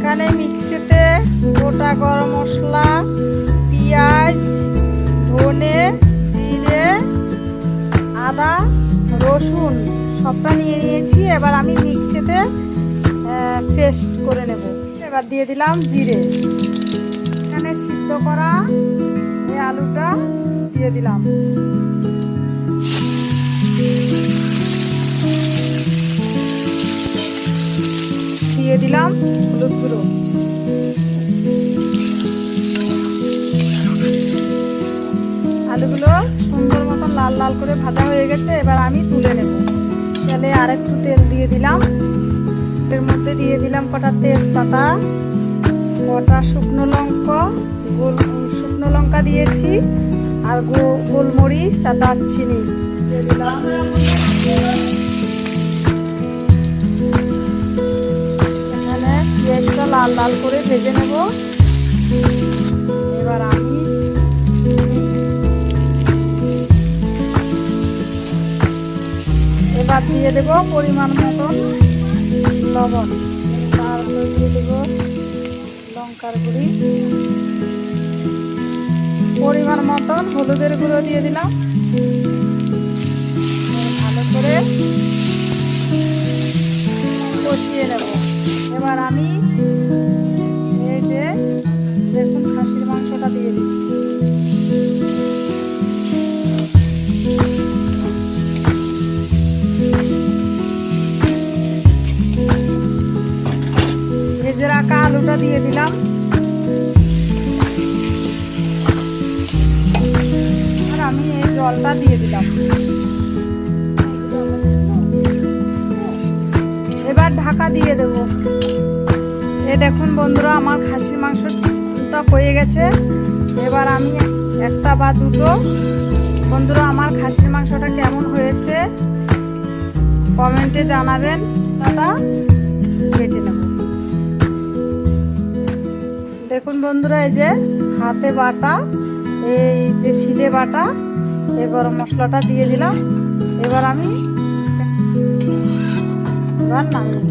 এখানে মিক্সিতে গোটা গরম মশলা, পেঁয়াজ, ধনে, জিরে, আদা, রসুন সবটা নিয়ে নিয়েছি। এবার আমি মিক্সিতে পেস্ট করে নেব। এবার দিয়ে দিলাম জিরে। এখানে সিদ্ধ করা এই আলুটা দিয়ে দিলাম। দিয়ে দিলাম হলুদ গুঁড়ো। আলুগুলো সুন্দর মতন লাল লাল করে ভাজা হয়ে গেছে। এবার আমি তুলে নেব। তেলে আর একটু তেল দিয়ে দিলাম। এর মধ্যে দিয়ে দিলাম কটা তেজপাতা, কটা শুকনো লঙ্কা দিয়েছি, আর গোলমরিচ আর দারচিনি দিয়ে দিলাম। এখানে পেঁয়াজটা লাল লাল করে ভেজে নেব। এবার আমি দিয়ে দেব পরিমাণ মতন লবণ, তারপরে দিয়ে দেব লঙ্কার গুঁড়ি, পরিমাণ মতন হলুদের গুঁড়ো দিয়ে দিলাম। ভালো করে কষিয়ে নেব। এবার আমি এই যে দেখুন খাসির মাংসটা দিয়ে দিচ্ছি। ভেজে রাখা আলুটা দিয়ে দিলাম। আর আমি এই জলটা দিয়ে দিলাম। এবার ঢাকা দিয়ে দেব। এই দেখুন বন্ধুরা, আমার খাসির মাংসটা হয়ে গেছে। এবার আমি একটা বা দুটো, বন্ধুরা আমার খাসির মাংসটা কেমন হয়েছে কমেন্টে জানাবেন। দাদা কেটে নেব। দেখুন বন্ধুরা, এই যে হাতে বাটা, এই যে শিলে বাটা এই গরম মশলাটা দিয়ে দিলাম। এবার আমি নামিয়ে